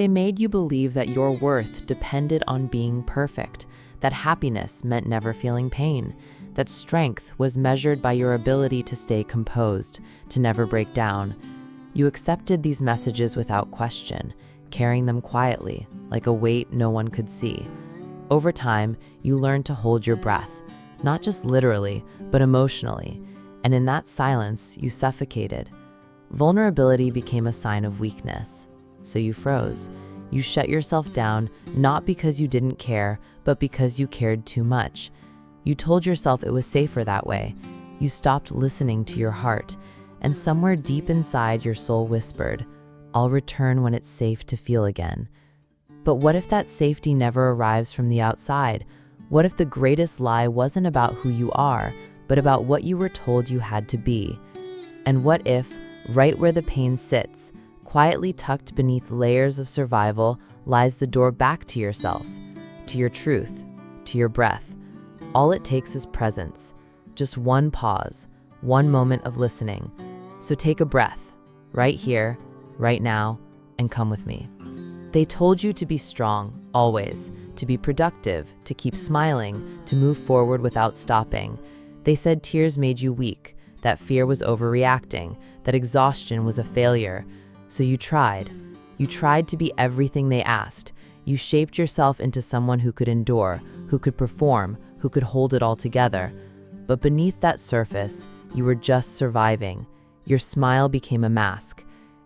They made you believe that your worth depended on being perfect, that happiness meant never feeling pain, that strength was measured by your ability to stay composed, to never break down. You accepted these messages without question, carrying them quietly, like a weight no one could see. Over time, you learned to hold your breath, not just literally, but emotionally, and in that silence, you suffocated. Vulnerability became a sign of weakness, so you froze. You shut yourself down, not because you didn't care, but because you cared too much. You told yourself it was safer that way. You stopped listening to your heart, and somewhere deep inside your soul whispered, "I'll return when it's safe to feel again." But what if that safety never arrives from the outside? What if the greatest lie wasn't about who you are, but about what you were told you had to be? And what if, right where the pain sits, quietly tucked beneath layers of survival, lies the door back to yourself, to your truth, to your breath? All it takes is presence, just one pause, one moment of listening. So take a breath, right here, right now, and come with me. They told you to be strong, always, to be productive, to keep smiling, to move forward without stopping. They said tears made you weak, that fear was overreacting, that exhaustion was a failure. So you tried. You tried to be everything they asked. You shaped yourself into someone who could endure, who could perform, who could hold it all together. But beneath that surface, you were just surviving. Your smile became a mask.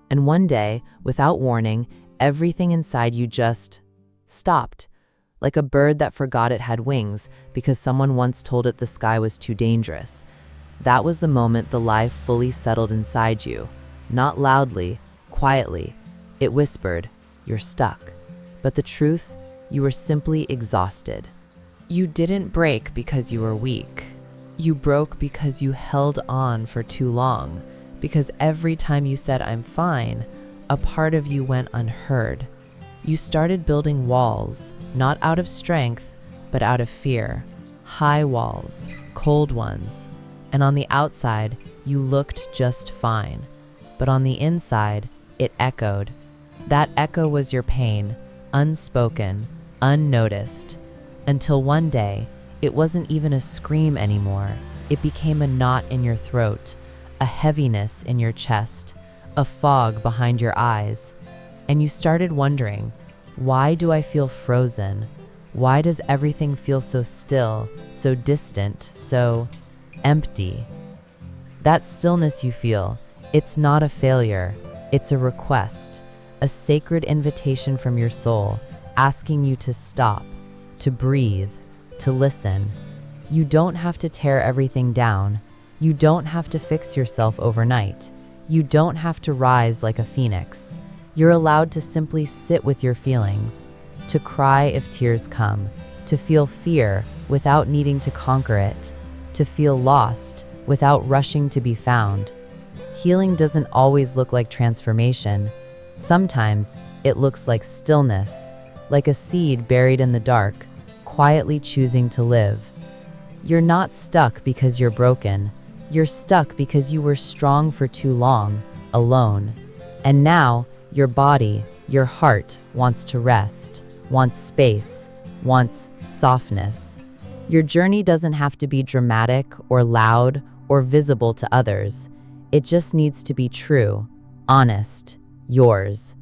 And one day, without warning, everything inside you just stopped. Like a bird that forgot it had wings because someone once told it the sky was too dangerous. That was the moment the lie fully settled inside you. Not loudly, quietly. It whispered, "You're stuck." But the truth, you were simply exhausted. You didn't break because you were weak. You broke because you held on for too long. Because every time you said, "I'm fine," a part of you went unheard. You started building walls, not out of strength, but out of fear. High walls, cold ones. And on the outside, you looked just fine. But on the inside, it echoed. That echo was your pain, unspoken, unnoticed. Until one day, it wasn't even a scream anymore. It became a knot in your throat, a heaviness in your chest, a fog behind your eyes. And you started wondering, why do I feel frozen? Why does everything feel so still, so distant, so empty? That stillness you feel, it's not a failure, it's a request, a sacred invitation from your soul, asking you to stop, to breathe, to listen. You don't have to tear everything down. You don't have to fix yourself overnight. You don't have to rise like a phoenix. You're allowed to simply sit with your feelings, to cry if tears come, to feel fear without needing to conquer it, to feel lost without rushing to be found. Healing doesn't always look like transformation. Sometimes it looks like stillness, like a seed buried in the dark, quietly choosing to live. You're not stuck because you're broken. You're stuck because you were strong for too long, alone. And now, your body, your heart wants to rest, wants space, wants softness. Your journey doesn't have to be dramatic or loud or visible to others. It just needs to be true, honest, yours.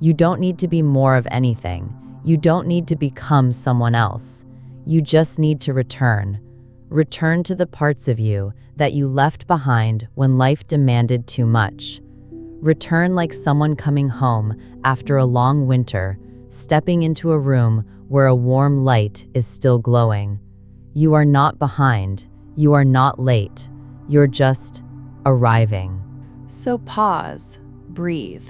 You don't need to be more of anything. You don't need to become someone else. You just need to return. Return to the parts of you that you left behind when life demanded too much. Return like someone coming home after a long winter, stepping into a room where a warm light is still glowing. You are not behind. You are not late. You're just arriving. So pause, breathe,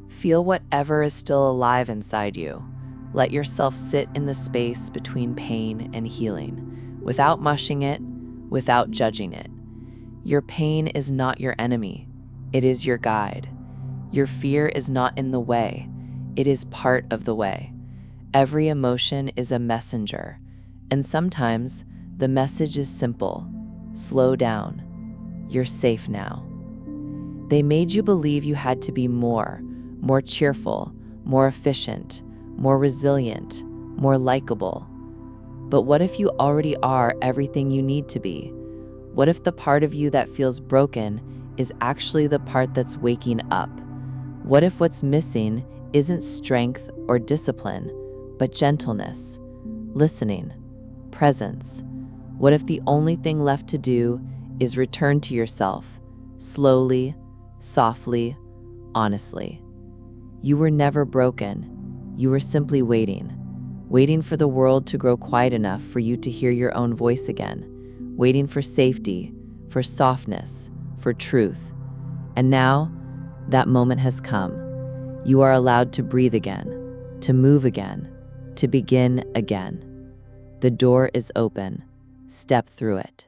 feel whatever is still alive inside you. Let yourself sit in the space between pain and healing, without mushing it, without judging it. Your pain is not your enemy. It is your guide. Your fear is not in the way. It is part of the way. Every emotion is a messenger, and sometimes the message is simple. Slow down. You're safe now. They made you believe you had to be more cheerful, more efficient, more resilient, more likable. But what if you already are everything you need to be? What if the part of you that feels broken is actually the part that's waking up? What if what's missing isn't strength or discipline, but gentleness, listening, presence? What if the only thing left to do is return to yourself, slowly, softly, honestly? You were never broken. You were simply waiting for the world to grow quiet enough for you to hear your own voice again, waiting for safety, for softness, for truth. And now, that moment has come. You are allowed to breathe again, to move again, to begin again. The door is open. Step through it.